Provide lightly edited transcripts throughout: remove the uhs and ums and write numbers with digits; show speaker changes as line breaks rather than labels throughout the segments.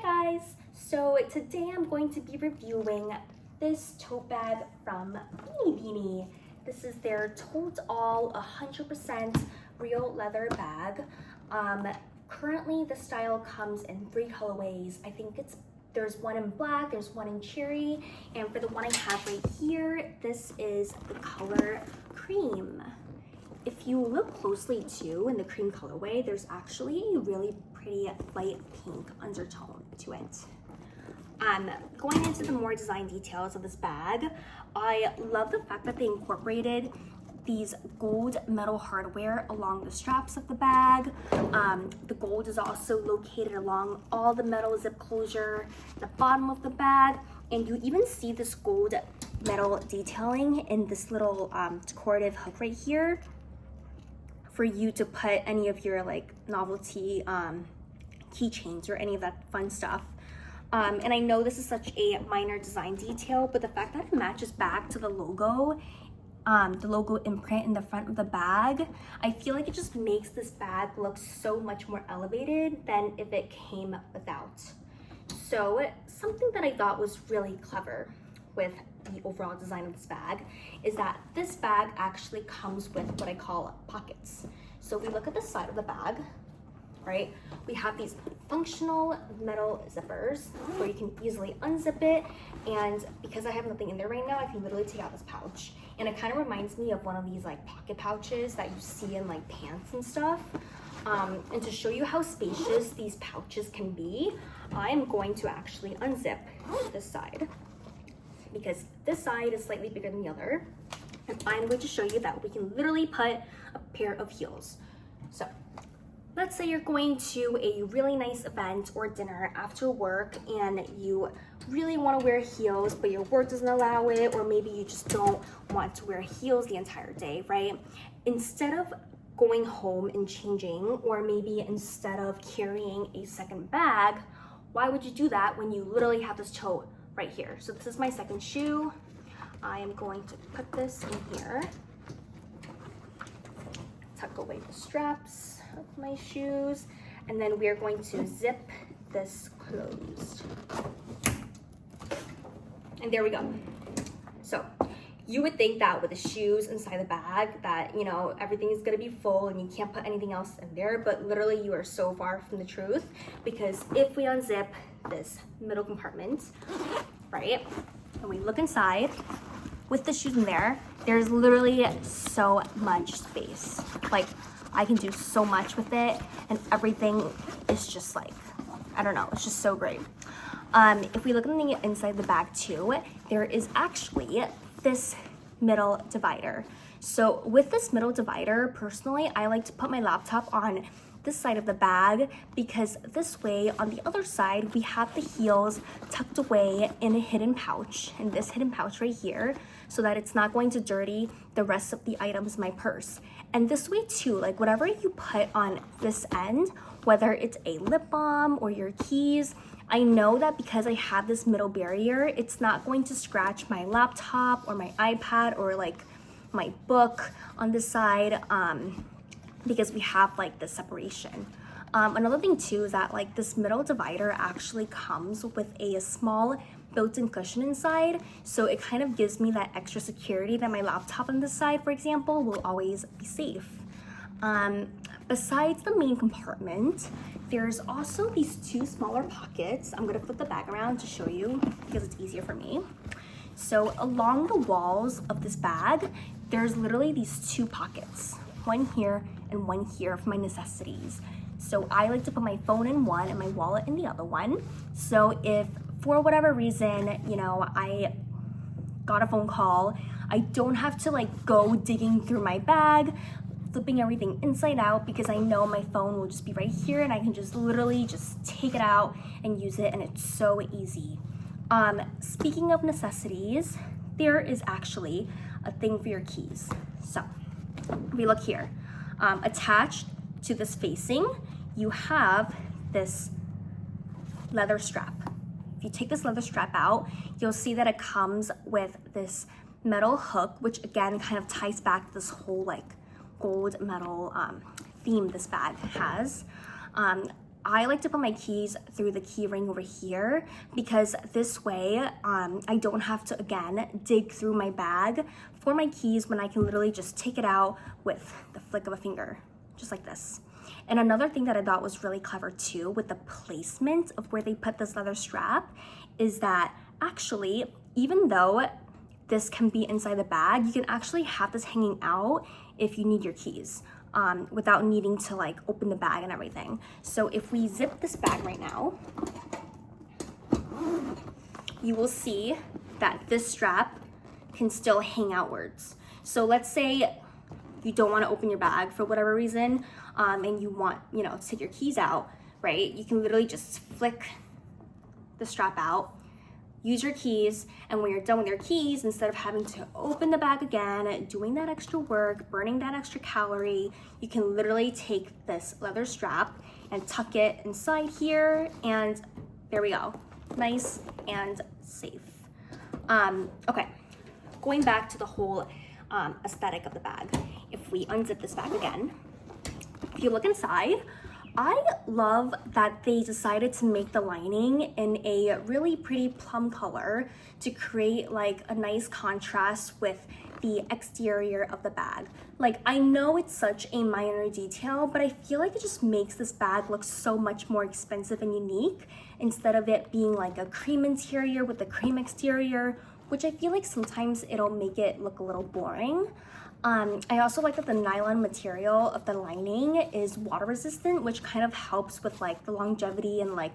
Hi guys! So today I'm going to be reviewing this tote bag from Beanie. This is their Tote All 100% real leather bag. Currently the style comes in 3 colorways. I think there's one in black, there's one in cherry, and for the one I have right here, this is the color cream. If you look closely too in the cream colorway, there's actually a really pretty light pink undertone to it. Going into the more design details of this bag, I love the fact that they incorporated these gold metal hardware along the straps of the bag. The gold is also located along all the metal zip closure, the bottom of the bag, and you even see this gold metal detailing in this little decorative hook right here for you to put any of your like novelty keychains or any of that fun stuff. And I know this is such a minor design detail, but the fact that it matches back to the logo imprint in the front of the bag, I feel like it just makes this bag look so much more elevated than if it came without. So something that I thought was really clever with the overall design of this bag is that this bag actually comes with what I call pockets. So if we look at the side of the bag, right, we have these functional metal zippers where you can easily unzip it, and because I have nothing in there right now, I can literally take out this pouch, and it kind of reminds me of one of these like pocket pouches that you see in like pants and stuff. And to show you how spacious these pouches can be, I'm going to actually unzip this side, because this side is slightly bigger than the other, and I'm going to show you that we can literally put a pair of heels. So let's say you're going to a really nice event or dinner after work and you really want to wear heels, but your work doesn't allow it, or maybe you just don't want to wear heels the entire day, right? Instead of going home and changing, or maybe instead of carrying a second bag, why would you do that when you literally have this tote right here? So this is my second shoe. I am going to put this in here, tuck away the straps of my shoes, and then we are going to zip this closed. And there we go. So you would think that with the shoes inside the bag that, you know, everything is gonna be full and you can't put anything else in there, but literally you are so far from the truth, because if we unzip this middle compartment, right, and we look inside with the shoes in there, there's literally so much space. Like, I can do so much with it, and everything is just like, I don't know, it's just so great. If we look on the inside of the bag too, there is actually this middle divider. So with this middle divider, personally, I like to put my laptop on this side of the bag, because this way on the other side we have the heels tucked away in a hidden pouch, in this hidden pouch right here, so that it's not going to dirty the rest of the items in my purse. And this way too, like whatever you put on this end, whether it's a lip balm or your keys, I know that because I have this middle barrier, it's not going to scratch my laptop or my iPad or like my book on this side, because we have like the separation. Another thing too is that like this middle divider actually comes with a small built-in cushion inside, so it kind of gives me that extra security that my laptop on this side, for example, will always be safe. Besides the main compartment, there's also these 2 smaller pockets. I'm gonna flip the bag around to show you because it's easier for me. So along the walls of this bag, there's literally these 2 pockets, one here and one here for my necessities. So I like to put my phone in one and my wallet in the other one. So if for whatever reason, you know, I got a phone call, I don't have to like go digging through my bag, flipping everything inside out, because I know my phone will just be right here and I can just literally just take it out and use it, and it's so easy. Speaking of necessities, there is actually a thing for your keys. So if we look here, attached to this facing, you have this leather strap. If you take this leather strap out, you'll see that it comes with this metal hook, which again kind of ties back to this whole like gold metal theme this bag has. I like to put my keys through the key ring over here because this way I don't have to, again, dig through my bag for my keys when I can literally just take it out with the flick of a finger, just like this. And another thing that I thought was really clever too with the placement of where they put this leather strap is that actually, even though this can be inside the bag, you can actually have this hanging out if you need your keys. Without needing to like open the bag and everything. So if we zip this bag right now, you will see that this strap can still hang outwards. So let's say you don't want to open your bag for whatever reason, and you want, to take your keys out, right? You can literally just flick the strap out, use your keys, and when you're done with your keys, instead of having to open the bag again, doing that extra work, burning that extra calorie, you can literally take this leather strap and tuck it inside here, and there we go. Nice and safe. Okay, going back to the whole aesthetic of the bag. If we unzip this bag again, if you look inside, I love that they decided to make the lining in a really pretty plum color to create like a nice contrast with the exterior of the bag. Like, I know it's such a minor detail, but I feel like it just makes this bag look so much more expensive and unique instead of it being like a cream interior with a cream exterior, which I feel like sometimes it'll make it look a little boring. I also like that the nylon material of the lining is water resistant, which kind of helps with like the longevity and like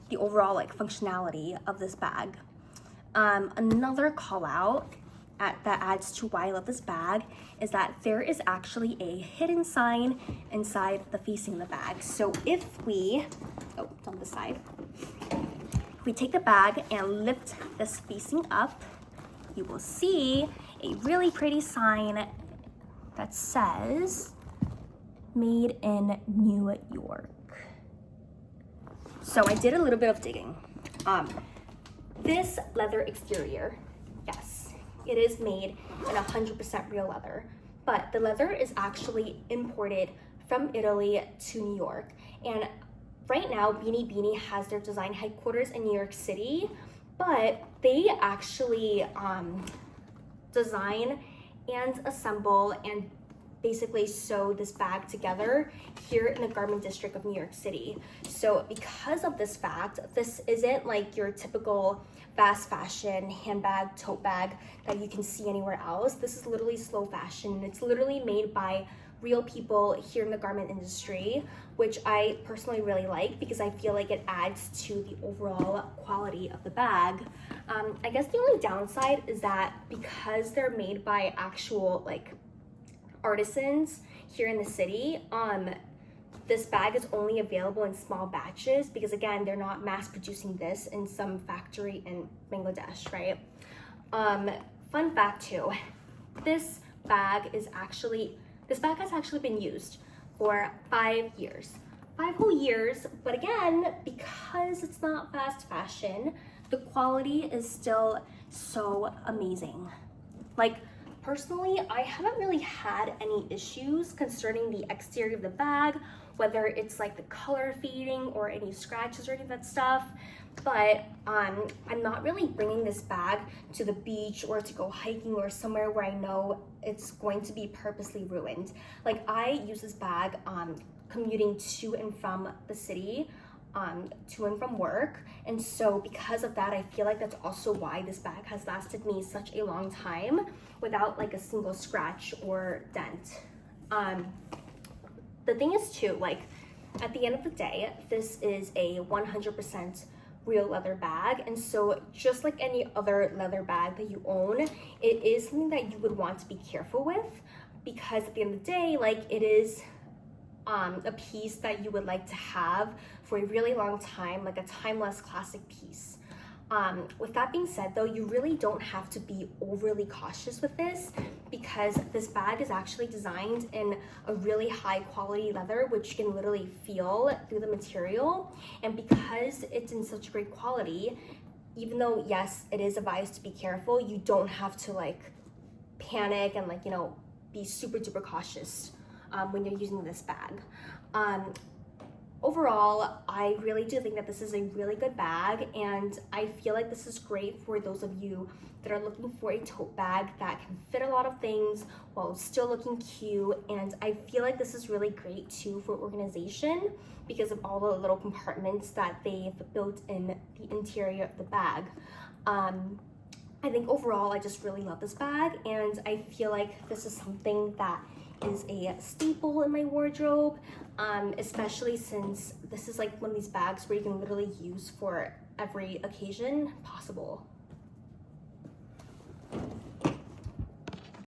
the overall like functionality of this bag. Another call out that adds to why I love this bag is that there is actually a hidden sign inside the facing of the bag. So if we, it's on the side. If we take the bag and lift this facing up, you will see a really pretty sign that says made in New York. So I did a little bit of digging. This leather exterior, yes, it is made in 100% real leather, but the leather is actually imported from Italy to New York. And right now, Beanie has their design headquarters in New York City, but they actually design and assemble and basically sew this bag together here in the garment district of New York City. So because of this fact, this isn't like your typical fast fashion handbag, tote bag that you can see anywhere else. This is literally slow fashion. It's literally made by real people here in the garment industry, which I personally really like because I feel like it adds to the overall quality of the bag. I guess the only downside is that because they're made by actual like artisans here in the city, this bag is only available in small batches because again, they're not mass producing this in some factory in Bangladesh, right? Fun fact too, this bag has actually been used for 5 years. 5 whole years, but again, because it's not fast fashion, the quality is still so amazing. Like, personally, I haven't really had any issues concerning the exterior of the bag, whether it's like the color fading or any scratches or any of that stuff. But I'm not really bringing this bag to the beach or to go hiking or somewhere where I know it's going to be purposely ruined. Like, I use this bag commuting to and from the city, to and from work. And so because of that, I feel like that's also why this bag has lasted me such a long time without like a single scratch or dent. The thing is too, like, at the end of the day, this is a 100% real leather bag, and so just like any other leather bag that you own, it is something that you would want to be careful with, because at the end of the day, like, it is a piece that you would like to have for a really long time, like a timeless classic piece. With that being said though, you really don't have to be overly cautious with this, because this bag is actually designed in a really high quality leather, which you can literally feel through the material. And because it's in such great quality, even though yes, it is advised to be careful, you don't have to like panic and like, you know, be super duper cautious when you're using this bag. overall, I really do think that this is a really good bag, and I feel like this is great for those of you that are looking for a tote bag that can fit a lot of things while still looking cute. And I feel like this is really great too for organization because of all the little compartments that they've built in the interior of the bag. I think overall I just really love this bag, and I feel like this is something that is a staple in my wardrobe, especially since this is like one of these bags where you can literally use for every occasion possible.